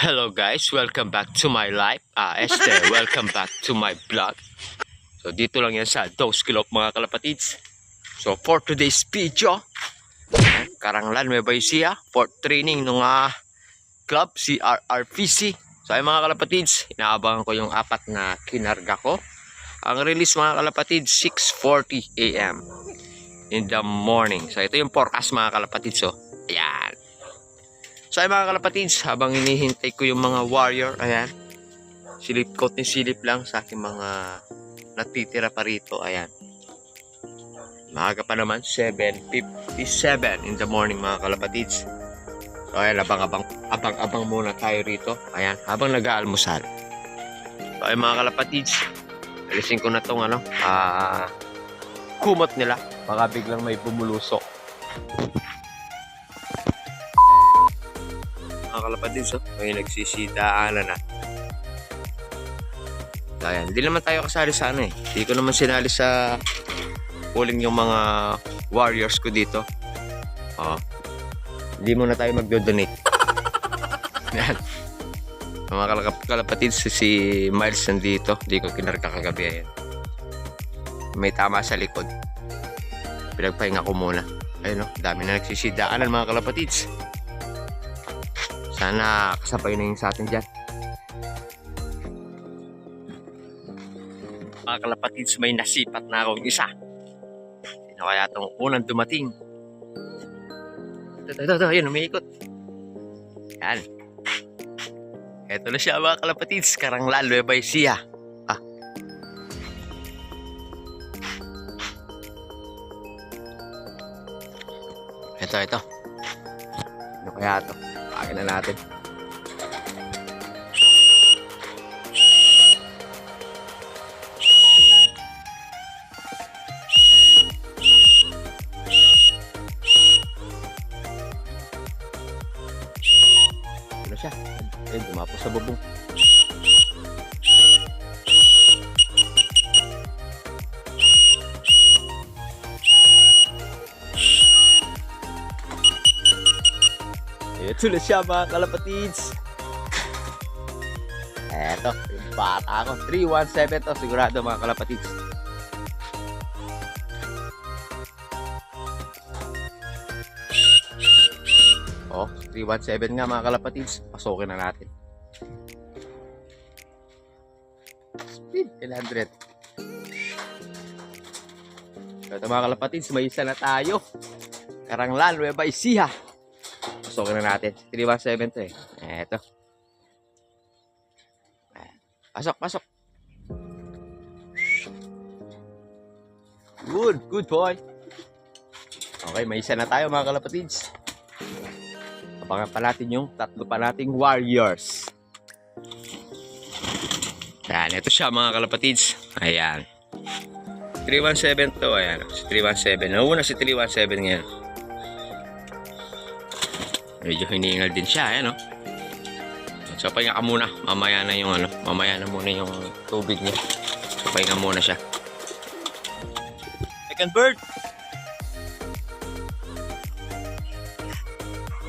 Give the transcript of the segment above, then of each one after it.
Hello guys, welcome back to my life. Welcome back to my vlog. So dito lang yan sa Doskilop mga kalapatids. So for today's video, Karanglan Nueva Ecija for training ng club CRRPC. So ay mga kalapatids, inaabangan ko yung apat na kinarga ko. Ang release mga kalapatids 6:40 AM in the morning. So ito yung forecast mga kalapatids. So ayan. So ay mga kalapatids, habang hinihintay ko yung mga warrior, ayan, silip coat ni silip lang sa aking mga natitira pa rito, ayan. Maaga pa naman, 7:57 in the morning mga kalapatids. So ayan, abang muna tayo rito, ayan, habang nag-aalmusal. So ay mga kalapatids, alisin ko na tong kumot nila, baka biglang may bumulusok. Mga kalapatids, may nagsisidaanan na. Ayan, hindi naman tayo kasali sa ano eh. Hindi ko naman sinali sa pulling yung mga warriors ko dito. Hindi muna tayo magdo-donate. Ayan. Mga kalapatids, si Miles nandito. Hindi ko kinarga kagabi. Ayan. May tama sa likod. Pinagpahinga ko muna. Ayun o, dami na nagsisidaanan mga kalapatids. Sana kasabay na yung sa atin dyan. Mga kalapatids, may nasipat na akong isa. Sino kaya itong unang dumating? Ito, yun, umiikot. Yan. Ito na siya mga kalapatids, Karanglan Nueva Ecija. Ito. Ano kaya ito? Pagin na natin. Ano siya? Ayun, dumapos sa bubong. Ito na siya mga kalapatids. Eto, yung bata ako. 317 to, sigurado mga kalapatids. Oh, 317 nga mga kalapatids. Pasukin na natin. Speed 100. Ito mga kalapatids, may isa na tayo. Karanglan Nueva Ecija. Pasukin na natin. 317 to eh. Eto. Pasok. Good boy. Okay, may isa na tayo mga kalapatids. Abangan pa natin yung tatlo pa nating warriors. Ayan, ito siya mga kalapatids. Ayan. 317 to, ayan. Si 317. Nauna si 317 ngayon. Medyo hiningal din siya, ayan o. So pahinga ka muna, mamaya na muna yung tubig niya. So pahinga muna siya. Second bird.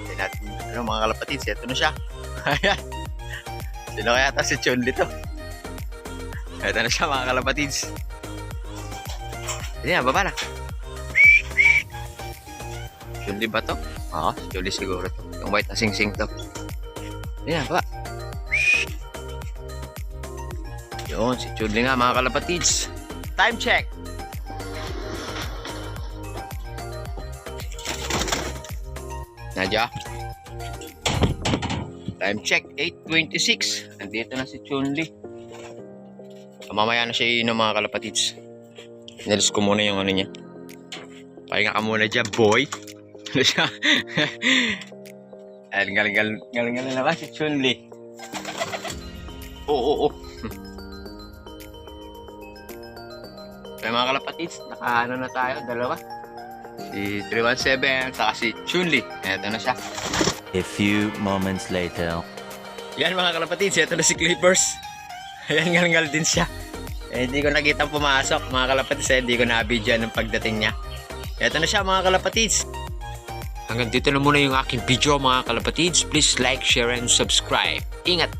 Tignan natin, mga kalapatids, ito na siya. Ayan. Sino kaya ito si Chun dito? Ito na siya mga kalapatids. Ayan, baba na. Chun ba to? Oo, Chun siguro to. Yung white na sing-sing to. Ayan, baba. Yun, si Chudli nga mga kalapatids. Time check. Nadya. Time check 8:26. Andito na si Chunli. Mamaya na siya iinom mga kalapatids. Inalis ko muna yung ano niya. Pahinga ka muna dyan, boy. Ano siya? Ayan, galing naman si Chunli. Oo. May mga kalapatids, nakaano na tayo, dalawa. Si 317, saka si Chunli. Eto na siya. A few moments later. Yan mga kalapatids, eto na si Clippers. Ayan, ngal din siya. Hindi ko nakita pumasok mga kalapatids, hindi ko na-video ng pagdating niya. Eto na siya mga kalapatids. hanggang dito na muna yung aking video mga kalapatids. Please like, share, and subscribe. Ingat!